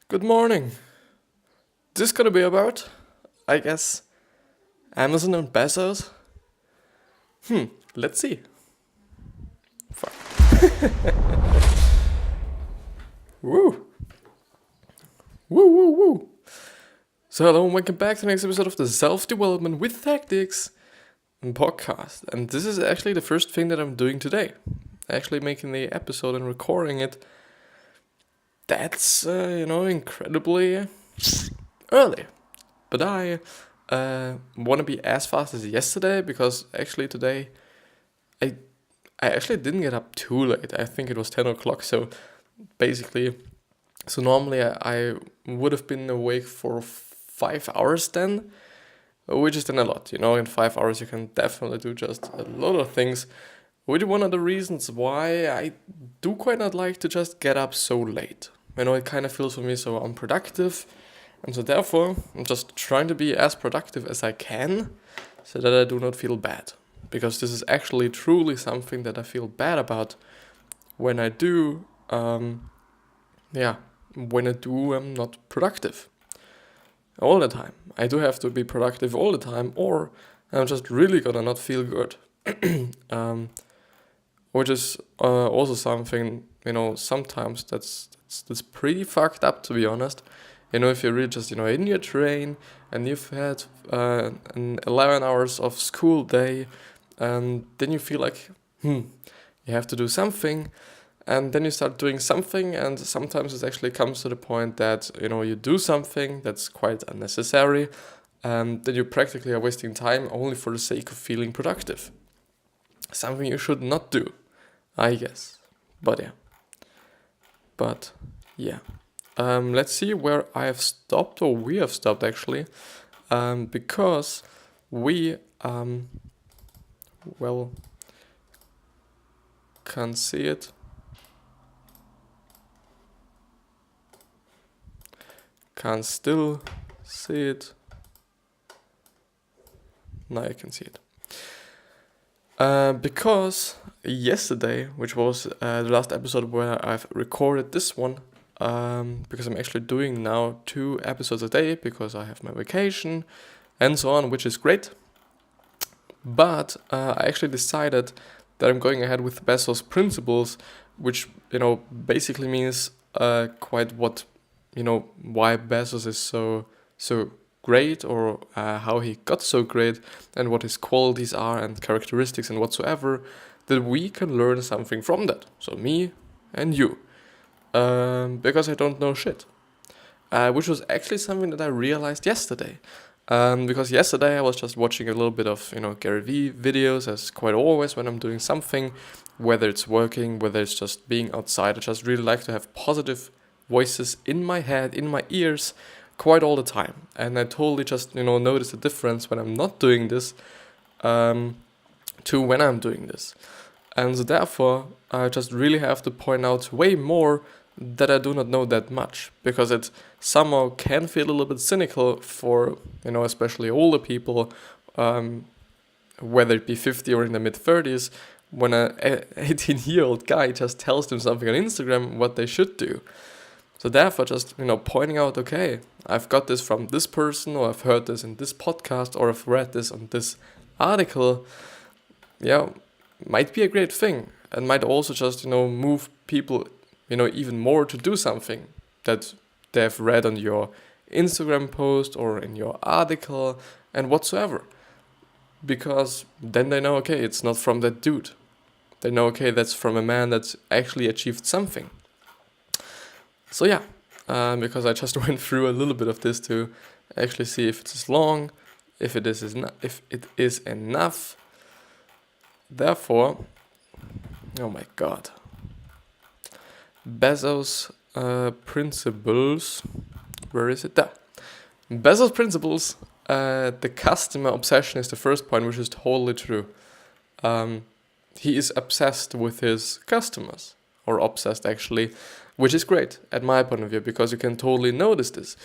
Good morning. This gonna be about, I guess, Amazon and BEZOS? Let's see. Fuck. Woo! Woo woo woo! So hello and welcome back to the next episode of the Self-Development with Tactics podcast. And this is actually the first thing that I'm doing today. Actually making the episode and recording it. That's, incredibly early. But I want to be as fast as yesterday because actually today I actually didn't get up too late. I think it was 10 o'clock. So basically, normally I would have been awake for 5 hours then, which is then a lot. In 5 hours you can definitely do just a lot of things. Which is one of the reasons why I do quite not like to just get up so late. It kind of feels for me so unproductive. And so therefore, I'm just trying to be as productive as I can so that I do not feel bad. Because this is actually truly something that I feel bad about when I do, I'm not productive all the time. I do have to be productive all the time or I'm just really gonna not feel good. Which is also something, sometimes that's pretty fucked up, to be honest. If you're really just, in your train and you've had an 11 hours of school day, and then you feel like, you have to do something, and then you start doing something, and sometimes it actually comes to the point that, you do something that's quite unnecessary, and then you practically are wasting time only for the sake of feeling productive. Something you should not do, I guess. But yeah. Let's see where I have stopped, or we have stopped actually, because we, can't see it. Can't still see it. Now I can see it. Because yesterday, which was the last episode where I've recorded this one, because I'm actually doing now 2 episodes a day because I have my vacation and so on, which is great. But I actually decided that I'm going ahead with BEZOS principles, which, basically means quite what, why BEZOS is so great, or how he got so great and what his qualities are and characteristics and whatsoever, that we can learn something from that. So me and you. Because I don't know shit. Which was actually something that I realized yesterday. Because yesterday I was just watching a little bit of, Gary Vee videos, as quite always when I'm doing something, whether it's working, whether it's just being outside. I just really like to have positive voices in my head, in my ears, quite all the time. And I totally just, notice the difference when I'm not doing this to when I'm doing this. And so therefore, I just really have to point out way more that I do not know that much, because it somehow can feel a little bit cynical for, especially older people, whether it be 50 or in the mid-30s, when an 18-year-old guy just tells them something on Instagram what they should do. So therefore, just, pointing out, okay, I've got this from this person, or I've heard this in this podcast, or I've read this on this article, might be a great thing, and might also just, move people, even more to do something that they've read on your Instagram post or in your article and whatsoever. Because then they know, okay, it's not from that dude. They know, okay, that's from a man that's actually achieved something. So yeah, because I just went through a little bit of this to actually see if it's long, if it is enough. Therefore, oh my god. BEZOS principles. Where is it? There. BEZOS principles. The customer obsession is the first point, which is totally true. He is obsessed with his customers, or obsessed actually, which is great at my point of view, because you can totally notice this.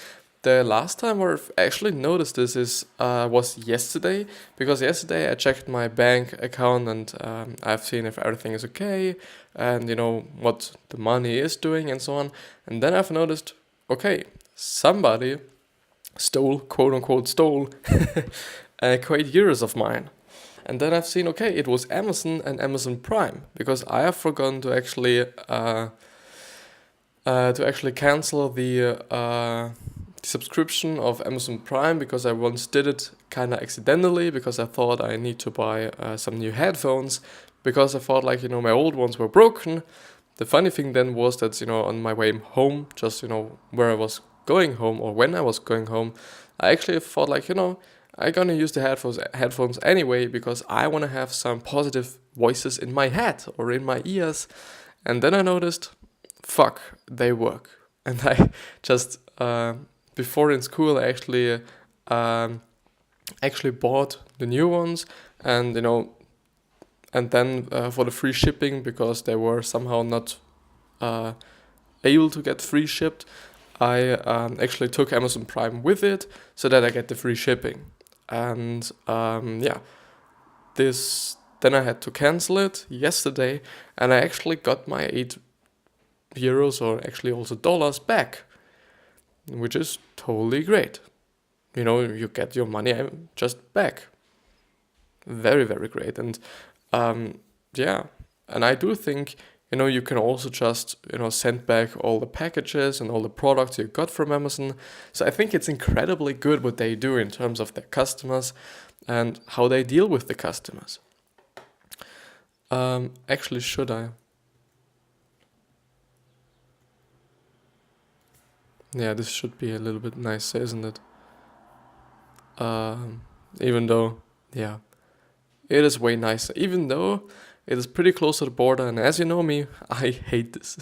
The last time where I've actually noticed this was yesterday, because yesterday I checked my bank account and I've seen if everything is okay and what the money is doing and so on. And then I've noticed, okay, somebody stole, quote unquote, stole great euros of mine. And then I've seen, okay, it was Amazon and Amazon Prime, because I have forgotten to actually cancel the subscription of Amazon Prime, because I once did it kind of accidentally, because I thought I need to buy some new headphones, because I thought like, my old ones were broken. The funny thing then was that, on my way home, just, where I was going home, or when I was going home, I actually thought like, I'm gonna use the headphones anyway, because I want to have some positive voices in my head or in my ears. And then I noticed, fuck, they work. And I just before in school I actually bought the new ones, and and then for the free shipping, because they were somehow not able to get free shipped, I actually took Amazon Prime with it, so that I get the free shipping. And then I had to cancel it yesterday, and I actually got my €8, or actually also dollars, back, which is totally great. You get your money just back. Very, very great. And and I do think, you can also just, send back all the packages and all the products you got from Amazon. So I think it's incredibly good what they do in terms of their customers and how they deal with the customers. Actually, should I? Yeah, this should be a little bit nicer, isn't it? Even though, yeah, it is way nicer. Even though it is pretty close to the border, and as you know me, I hate this.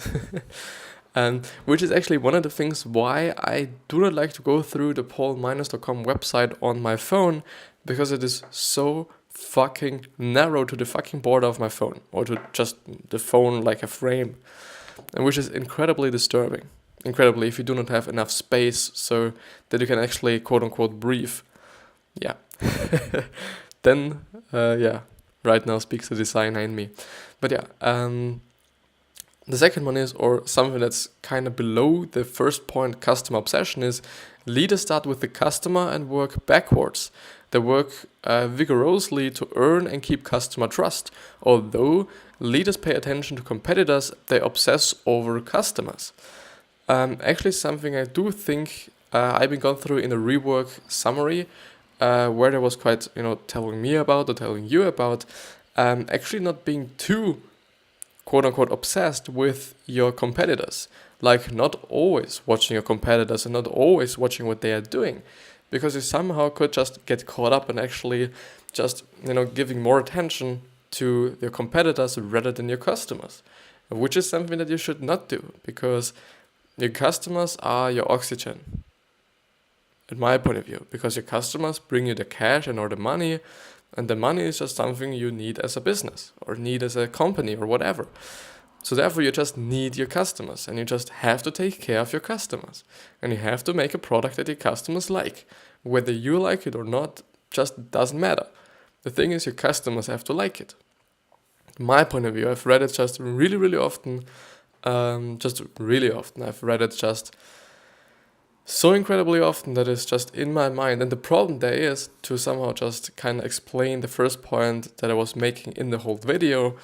And which is actually one of the things why I do not like to go through the paulminus.com website on my phone, because it is so fucking narrow to the fucking border of my phone, or to just the phone like a frame, and which is incredibly disturbing. Incredibly, if you do not have enough space so that you can actually quote unquote breathe. Yeah. Then, right now speaks the designer in me. But the second one is, or something that's kind of below the first point, customer obsession, is leaders start with the customer and work backwards. They work vigorously to earn and keep customer trust. Although leaders pay attention to competitors, they obsess over customers. Actually, something I do think I've been gone through in a rework summary, where there was quite, telling me about, or telling you about, actually not being too quote unquote obsessed with your competitors. Like, not always watching your competitors and not always watching what they are doing, because you somehow could just get caught up in actually just, giving more attention to your competitors rather than your customers, which is something that you should not do, because your customers are your oxygen, in my point of view, because your customers bring you the cash and or the money, and the money is just something you need as a business or need as a company or whatever. So therefore you just need your customers, and you just have to take care of your customers, and you have to make a product that your customers like. Whether you like it or not just doesn't matter. The thing is, your customers have to like it. In my point of view, I've read it just really, really often. I've read it just so incredibly often that it's just in my mind. And the problem there is to somehow just kind of explain the first point that I was making in the whole video,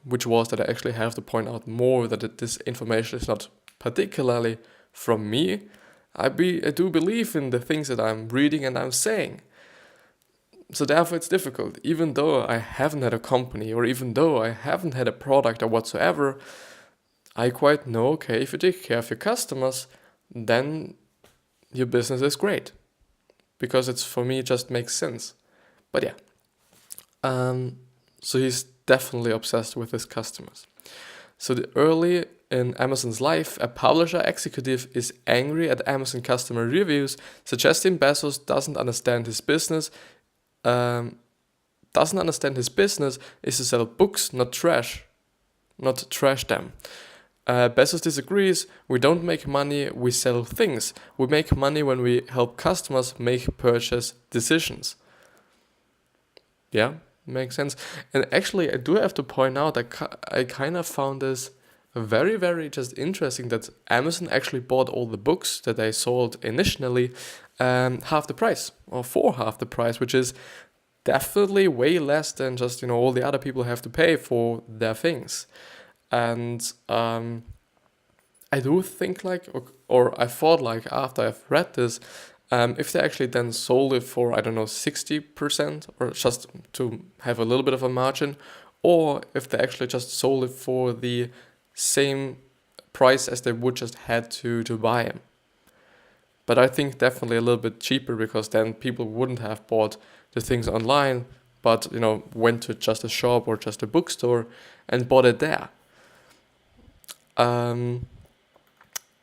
which was that I actually have to point out more that this information is not particularly from me. I do believe in the things that I'm reading and I'm saying. So therefore it's difficult. Even though I haven't had a company, or even though I haven't had a product or whatsoever, I quite know, okay, if you take care of your customers, then your business is great. Because it's, for me, it just makes sense. But yeah. So he's definitely obsessed with his customers. So early in Amazon's life, a publisher executive is angry at Amazon customer reviews, suggesting Bezos doesn't understand his business is to sell books, not trash them. Bezos disagrees. We don't make money, we sell things. We make money when we help customers make purchase decisions. Yeah, makes sense. And actually, I do have to point out that I kind of found this very, very just interesting that Amazon actually bought all the books that they sold initially half the price, or for half the price, which is definitely way less than just, all the other people have to pay for their things. And I do think or I thought after I've read this, if they actually then sold it for, I don't know, 60%, or just to have a little bit of a margin, or if they actually just sold it for the same price as they would just had to buy them. But I think definitely a little bit cheaper, because then people wouldn't have bought the things online, but went to just a shop or just a bookstore and bought it there.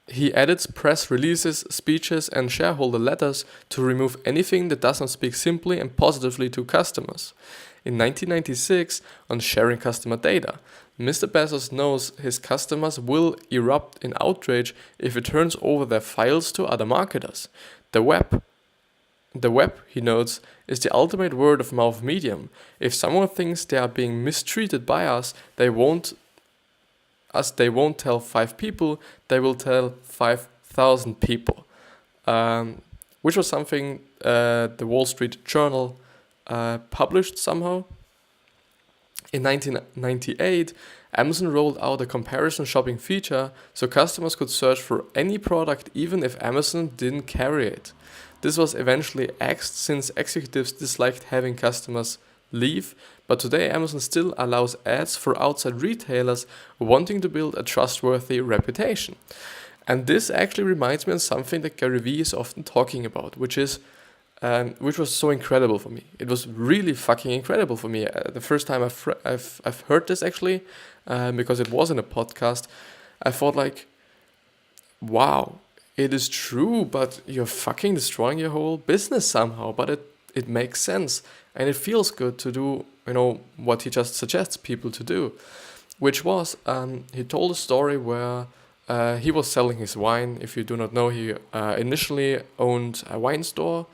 He edits press releases, speeches, and shareholder letters to remove anything that does not speak simply and positively to customers. In 1996, on sharing customer data, Mr. Bezos knows his customers will erupt in outrage if he turns over their files to other marketers. The web, he notes, is the ultimate word-of-mouth medium. If someone thinks they are being mistreated by us, they won't tell 5 people, they will tell 5,000 people. Which was something the Wall Street Journal published somehow. In 1998, Amazon rolled out a comparison shopping feature so customers could search for any product even if Amazon didn't carry it. This was eventually axed since executives disliked having customers leave, but today Amazon still allows ads for outside retailers wanting to build a trustworthy reputation. And this actually reminds me of something that Gary Vee is often talking about, which was so incredible for me. It was really fucking incredible for me. The first time I've heard this actually, because it was in a podcast, I thought wow, it is true, but you're fucking destroying your whole business somehow. But it makes sense. And it feels good to do, what he just suggests people to do. Which was, he told a story where he was selling his wine. If you do not know, he initially owned a wine store.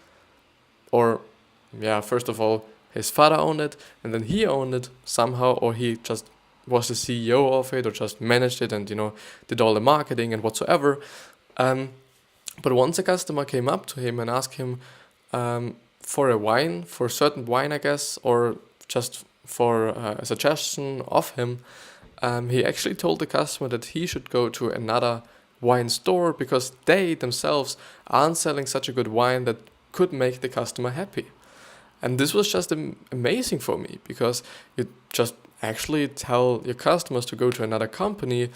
First of all, his father owned it, and then he owned it somehow, or he just was the CEO of it, or just managed it and, did all the marketing and whatsoever. But once a customer came up to him and asked him for a certain wine, I guess, or just for a suggestion of him, he actually told the customer that he should go to another wine store because they themselves aren't selling such a good wine that could make the customer happy. And this was just amazing for me, because you just actually tell your customers to go to another company,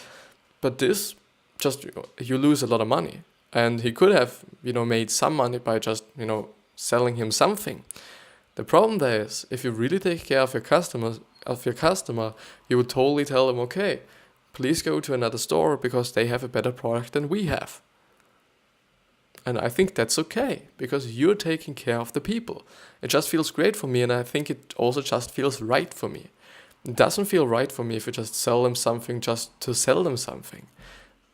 but this just, you lose a lot of money. And he could have, made some money by just, selling him something. The problem there is, if you really take care of your customer, you would totally tell them, okay, please go to another store because they have a better product than we have. And I think that's okay, because you're taking care of the people. It just feels great for me, and I think it also just feels right for me. It doesn't feel right for me if you just sell them something just to sell them something,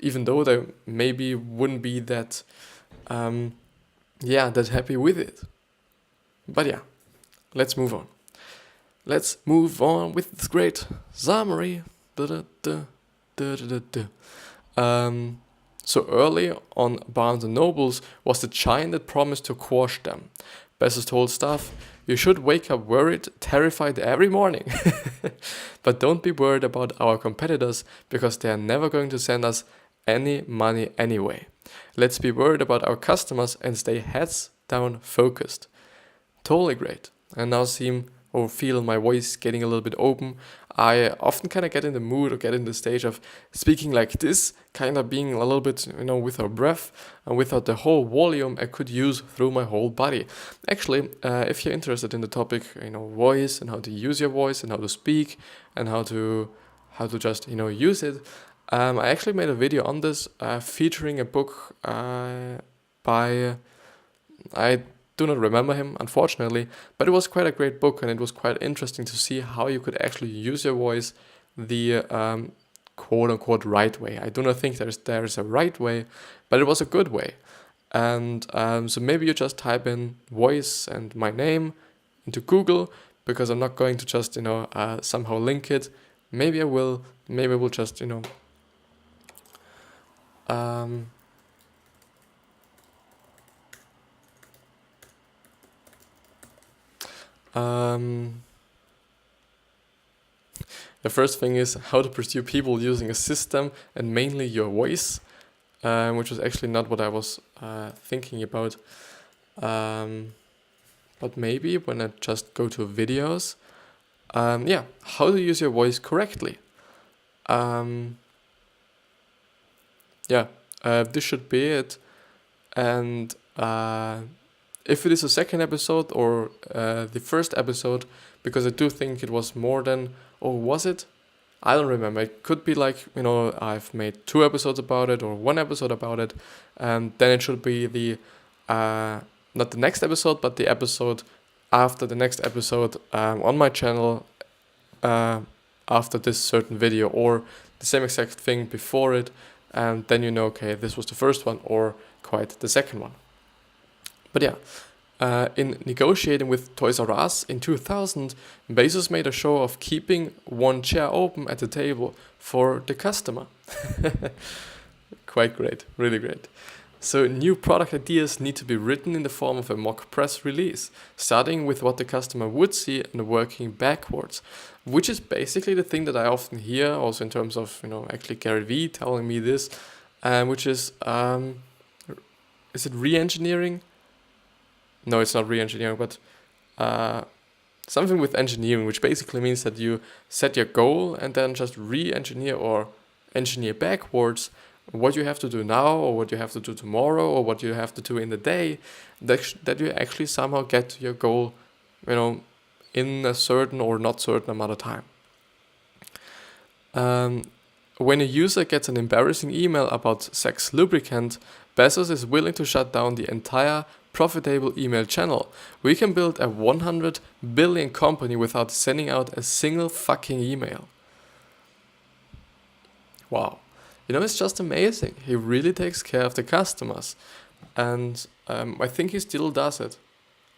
even though they maybe wouldn't be that happy with it. But yeah, let's move on. Let's move on with this great summary. So early on, Barnes & Nobles was the giant that promised to quash them. Bezos told staff, "You should wake up worried, terrified every morning. But don't be worried about our competitors, because they are never going to send us any money anyway. Let's be worried about our customers and stay heads down focused." Totally great. I now feel my voice getting a little bit open. I often kind of get in the mood or get in the stage of speaking like this, kind of being a little bit, without breath and without the whole volume I could use through my whole body. Actually, if you're interested in the topic, voice and how to use your voice and how to speak and how to just, use it, I actually made a video on this featuring a book by, I do not remember him, unfortunately, but it was quite a great book, and it was quite interesting to see how you could actually use your voice the quote-unquote right way. I do not think there is a right way, but it was a good way. And so maybe you just type in voice and my name into Google, because I'm not going to just, somehow link it. Maybe I will just, The first thing is how to pursue people using a system and mainly your voice, which was actually not what I was thinking about. But maybe when I just go to videos, how to use your voice correctly. This should be it. And if it is a second episode or the first episode, because I do think it was more than, or was it? I don't remember. It could be like, I've made 2 episodes about it or 1 episode about it. And then it should be the, not the next episode, but the episode after the next episode on my channel after this certain video, or the same exact thing before it. And then okay, this was the first one or quite the second one. But in negotiating with Toys R Us in 2000, BEZOS made a show of keeping one chair open at the table for the customer. Quite great, really great. So new product ideas need to be written in the form of a mock press release, starting with what the customer would see and working backwards, which is basically the thing that I often hear also in terms of, actually Gary Vee telling me this, which is it re-engineering? No, it's not re-engineering, but something with engineering, which basically means that you set your goal and then just re-engineer or engineer backwards what you have to do now or what you have to do tomorrow or what you have to do in the day, that you actually somehow get to your goal, in a certain or not certain amount of time. When a user gets an embarrassing email about sex lubricant, BEZOS is willing to shut down the entire profitable email channel. We can build a 100 billion company without sending out a single fucking email. Wow. It's just amazing. He really takes care of the customers. And I think he still does it.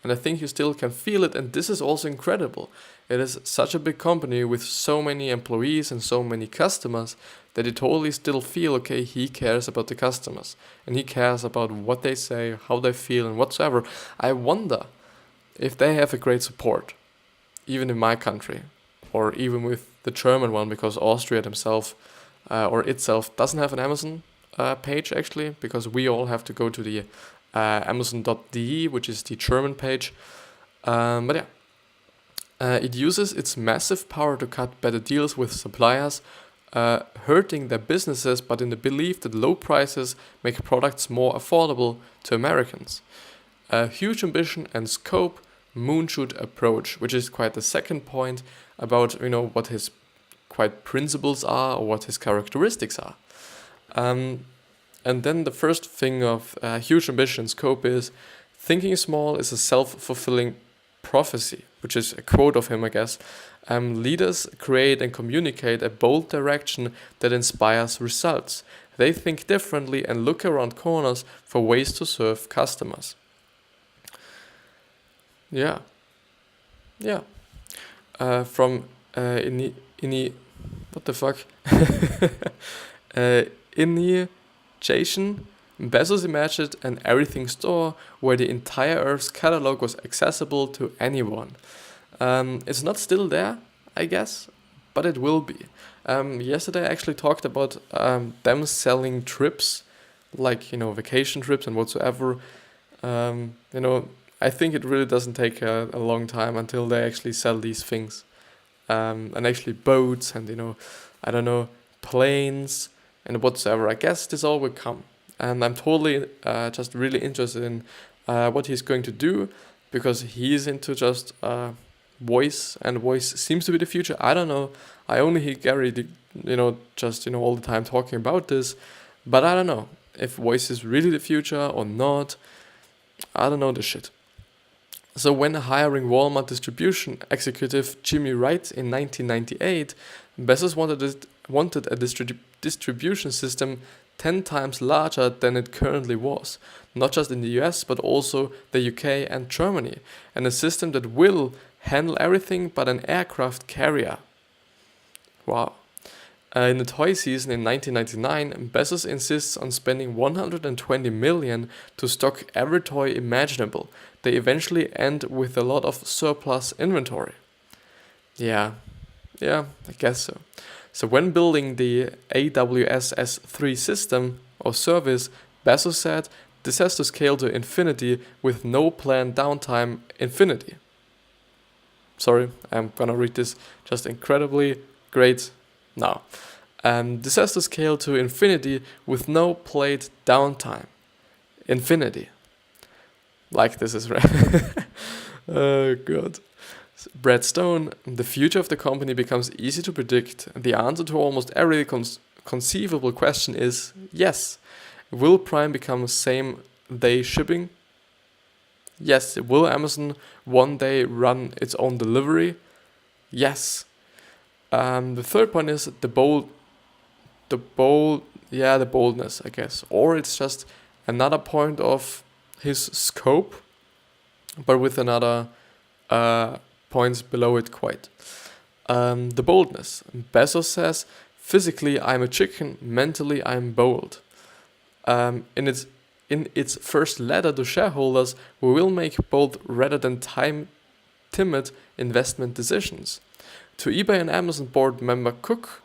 And I think you still can feel it. And this is also incredible. It is such a big company with so many employees and so many customers that you totally still feel, okay, he cares about the customers. And he cares about what they say, how they feel and whatsoever. I wonder if they have a great support, even in my country, or even with the German one, because Austria themselves or itself doesn't have an Amazon page actually, because we all have to go to the Amazon.de, which is the German page. It uses its massive power to cut better deals with suppliers, hurting their businesses, but in the belief that low prices make products more affordable to Americans. Huge ambition and scope, moonshoot approach, which is quite the second point about what his quite principles are or what his characteristics are. And then the first thing of huge ambition scope is thinking small is a self-fulfilling prophecy, which is a quote of him, I guess. Leaders create and communicate a bold direction that inspires results. They think differently and look around corners for ways to serve customers. From what the fuck? Initiation, BEZOS imagined an everything store where the entire Earth's catalog was accessible to anyone. It's not still there, I guess, but it will be. Yesterday I actually talked about them selling trips, like, vacation trips and whatsoever. I think it really doesn't take a long time until they actually sell these things. And actually boats and, planes and whatsoever. I guess this all will come. And I'm totally just really interested in what he's going to do, because he's into just voice, and voice seems to be the future. I don't know. I only hear Gary, all the time talking about this. But I don't know if voice is really the future or not. I don't know this shit. So when hiring Walmart distribution executive Jimmy Wright in 1998, BEZOS wanted a distribution system 10 times larger than it currently was, not just in the US but also the UK and Germany, and a system that will handle everything but an aircraft carrier. Wow. In the toy season in 1999, Bezos insists on spending 120 million to stock every toy imaginable. They eventually end with a lot of surplus inventory. Yeah, I guess so. So when building the AWS S3 system or service, Bezos said, "This has to scale to infinity with no planned downtime, infinity." Sorry, I'm gonna read this just incredibly great now. This has to scale to infinity with no planned downtime, infinity. Like this is right. Oh god. Brad Stone, the future of the company becomes easy to predict. The answer to almost every conceivable question is yes. Will Prime become same day shipping? Yes. Will Amazon one day run its own delivery? Yes. The third point is the boldness, I guess. Or it's just another point of his scope, but with another points below it quite. The boldness. Bezos says, physically I'm a chicken, mentally I'm bold. In its first letter to shareholders, we will make bold rather than timid investment decisions. To eBay and Amazon board member Cook,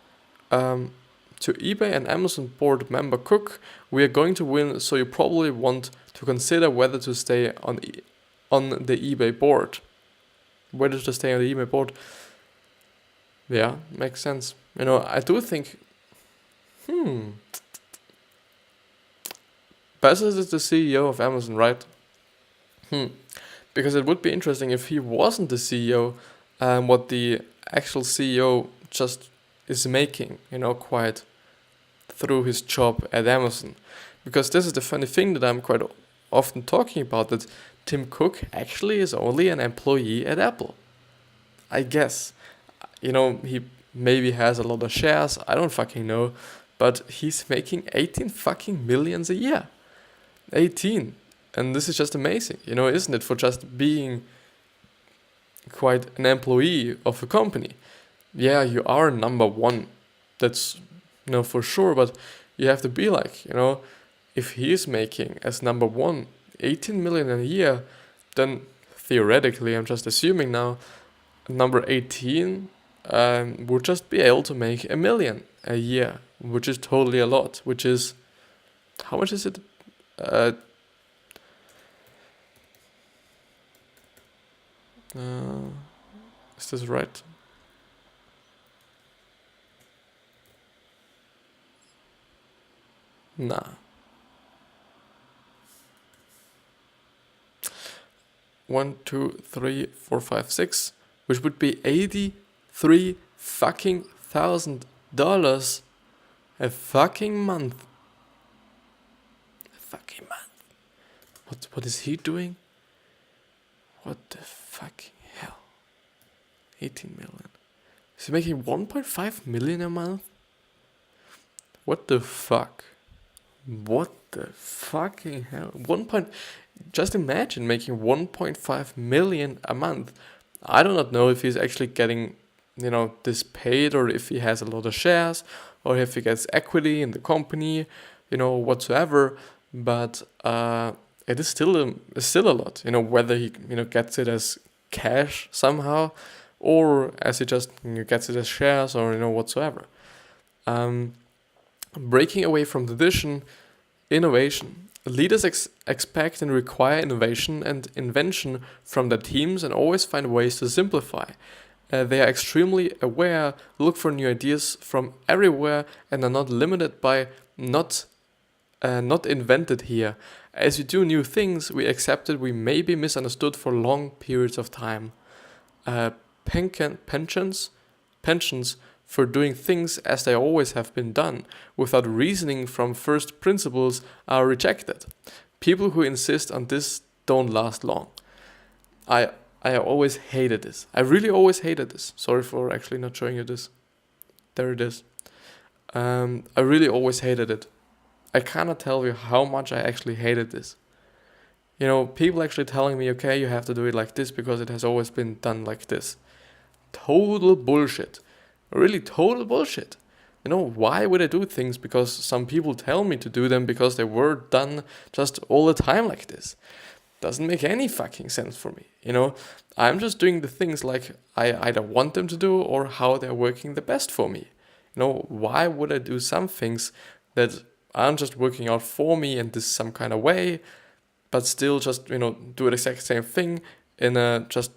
we are going to win, so you probably want to consider whether to stay on the eBay board. Whether to stay on the eBay board. Yeah, makes sense. I do think, Bezos is the CEO of Amazon, right? Because it would be interesting if he wasn't the CEO, what the actual CEO just is making, quite through his job at Amazon. Because this is the funny thing that I'm quite often talking about, that Tim Cook actually is only an employee at Apple. I guess. He maybe has a lot of shares, I don't fucking know, but he's making 18 fucking millions a year. 18. And this is just amazing, isn't it, for just being quite an employee of a company. Yeah, you are number one. That's, for sure, but you have to be like, if he's making as number one 18 million a year, then theoretically, I'm just assuming now, number 18 would just be able to make $1 million a year, which is totally a lot, which is, how much is it? Is this right? Nah. One, two, three, four, five, six, which would be $83,000 a fucking month. What is he doing? What the fucking hell? 18 million. Is he making 1.5 million a month? What the fuck? What the fucking hell? Just imagine making 1.5 million a month. I do not know if he's actually getting, this paid, or if he has a lot of shares, or if he gets equity in the company, whatsoever. But it is still a lot. Whether he gets it as cash somehow, or as he just gets it as shares, or whatsoever. Breaking away from tradition, innovation. Leaders expect and require innovation and invention from their teams and always find ways to simplify. They are extremely aware, look for new ideas from everywhere, and are not limited by not invented here. As we do new things, we accept that we may be misunderstood for long periods of time. Pensions for doing things as they always have been done, without reasoning from first principles, are rejected. People who insist on this don't last long. I always hated this. I really always hated this. Sorry for actually not showing you this. There it is. I really always hated it. I cannot tell you how much I actually hated this. People actually telling me, okay, you have to do it like this because it has always been done like this. Total bullshit. Really total bullshit. why would I do things because some people tell me to do them because they were done just all the time like this? Doesn't make any fucking sense for me. I'm just doing the things like I either want them to do or how they're working the best for me. Why would I do some things that aren't just working out for me in this some kind of way, but still just, do the exact same thing in a just,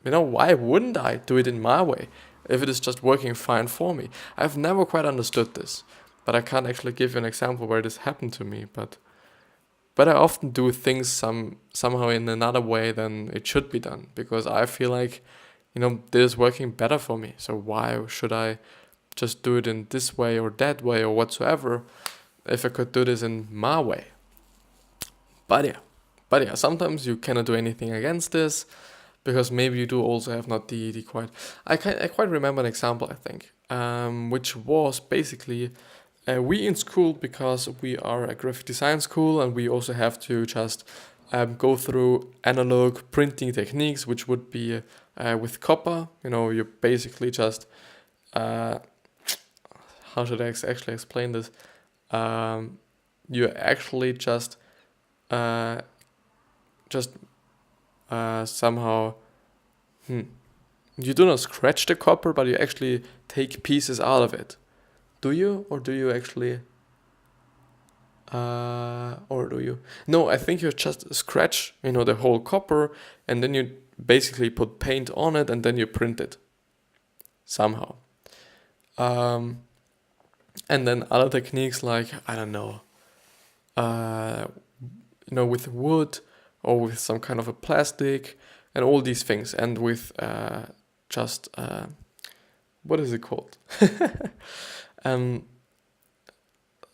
why wouldn't I do it in my way if it is just working fine for me? I've never quite understood this, but I can't actually give you an example where this happened to me, but I often do things somehow in another way than it should be done because I feel like, this is working better for me. So why should I just do it in this way or that way or whatsoever if I could do this in my way? But yeah, sometimes you cannot do anything against this because maybe you do also have not the quite. I quite remember an example, I think, which was basically. We in school, because we are a graphic design school and we also have to just go through analog printing techniques, which would be with copper. You basically just, how should I actually explain this? You actually just somehow, you do not scratch the copper, but you actually take pieces out of it. Do you? Or do you actually? Or do you? No, I think you just scratch, the whole copper, and then you basically put paint on it, and then you print it. Somehow. And then other techniques like, I don't know, with wood, or with some kind of a plastic, and all these things, and with what is it called?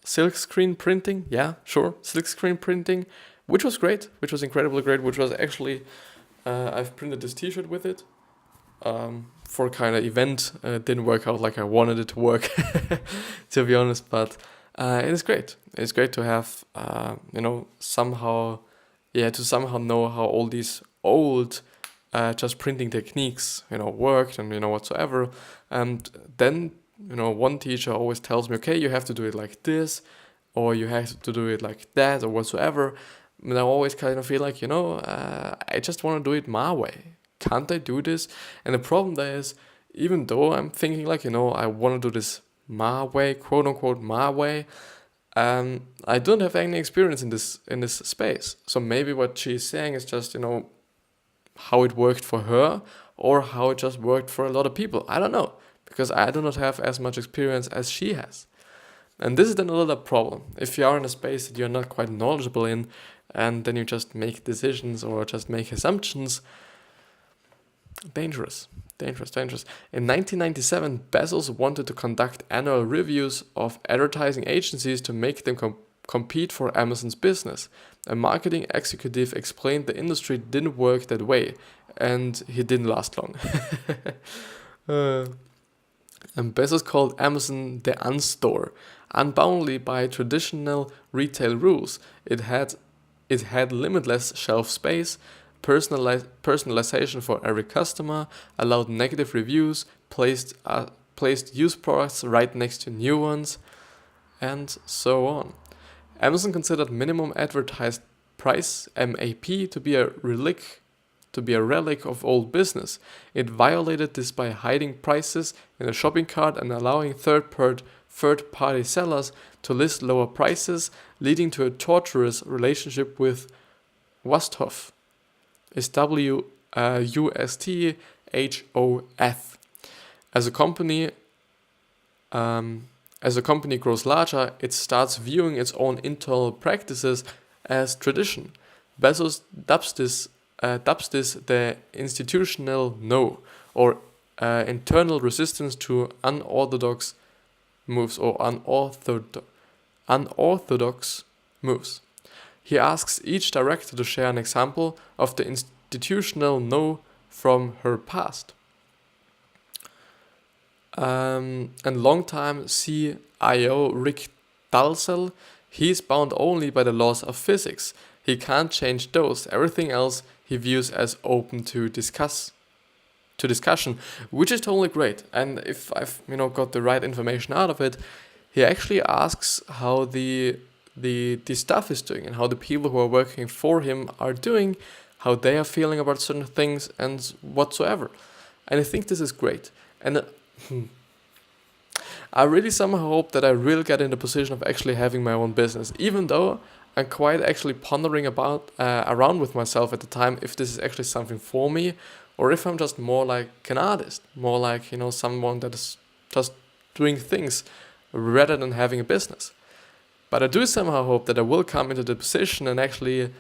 Silk screen printing, yeah, sure, silk screen printing, which was great, which was incredibly great, which was actually, I've printed this t-shirt with it, for a kind of event. It didn't work out like I wanted it to work, to be honest, but it is great. It's great to have, somehow know how all these old just printing techniques, worked and, whatsoever, and then one teacher always tells me, okay, you have to do it like this, or you have to do it like that, or whatsoever. And I always kind of feel like, I just want to do it my way. Can't I do this? And the problem there is, even though I'm thinking like, I want to do this my way, quote unquote my way, I don't have any experience in this space. So maybe what she's saying is just, how it worked for her, or how it just worked for a lot of people. I don't know. Because I do not have as much experience as she has. And this is then another problem. If you are in a space that you're not quite knowledgeable in, and then you just make decisions or just make assumptions, dangerous. In 1997, BEZOS wanted to conduct annual reviews of advertising agencies to make them compete for Amazon's business. A marketing executive explained the industry didn't work that way, and he didn't last long. And BEZOS called Amazon the Unstore. Unbounded by traditional retail rules, it had limitless shelf space, personalization for every customer, allowed negative reviews, placed used products right next to new ones, and so on. Amazon considered minimum advertised price (MAP) to be a relic of old business. It violated this by hiding prices in a shopping cart and allowing third-party sellers to list lower prices, leading to a torturous relationship with Wusthof. It's WUSTHOF. As a company grows larger, it starts viewing its own internal practices as tradition. BEZOS dubs this the institutional no, or internal resistance to unorthodox moves or unorthodox moves. He asks each director to share an example of the institutional no from her past. And longtime CIO Rick Dalzell, he is bound only by the laws of physics. He can't change those. Everything else he views as open to discuss. to discussion, which is totally great. And if I've got the right information out of it, he actually asks how the staff is doing and how the people who are working for him are doing, how they are feeling about certain things and whatsoever. And I think this is great. And I really somehow hope that I will get in the position of actually having my own business, even though I'm quite actually pondering around with myself at the time if this is actually something for me, or if I'm just more like an artist, more like someone that is just doing things rather than having a business. But I do somehow hope that I will come into the position and actually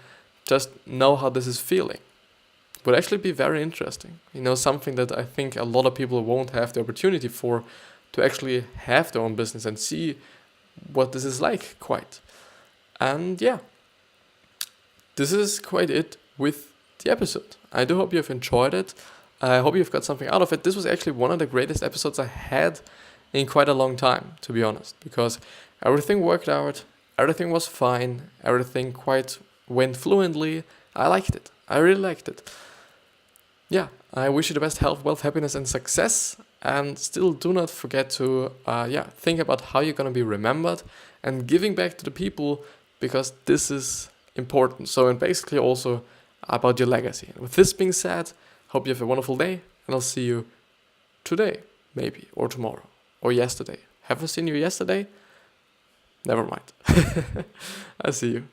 just know how this is feeling. It would actually be very interesting. Something that I think a lot of people won't have the opportunity for, to actually have their own business and see what this is like quite. And yeah, this is quite it with the episode. I do hope you've enjoyed it. I hope you've got something out of it. This was actually one of the greatest episodes I had in quite a long time, to be honest, because everything worked out, everything was fine, everything quite went fluently. I liked it. I really liked it. Yeah, I wish you the best health, wealth, happiness, and success. And still do not forget to think about how you're going to be remembered and giving back to the people, because this is important. So, and basically also about your legacy. And with this being said, hope you have a wonderful day, and I'll see you today, maybe, or tomorrow, or yesterday. Haven't seen you yesterday? Never mind. I'll see you.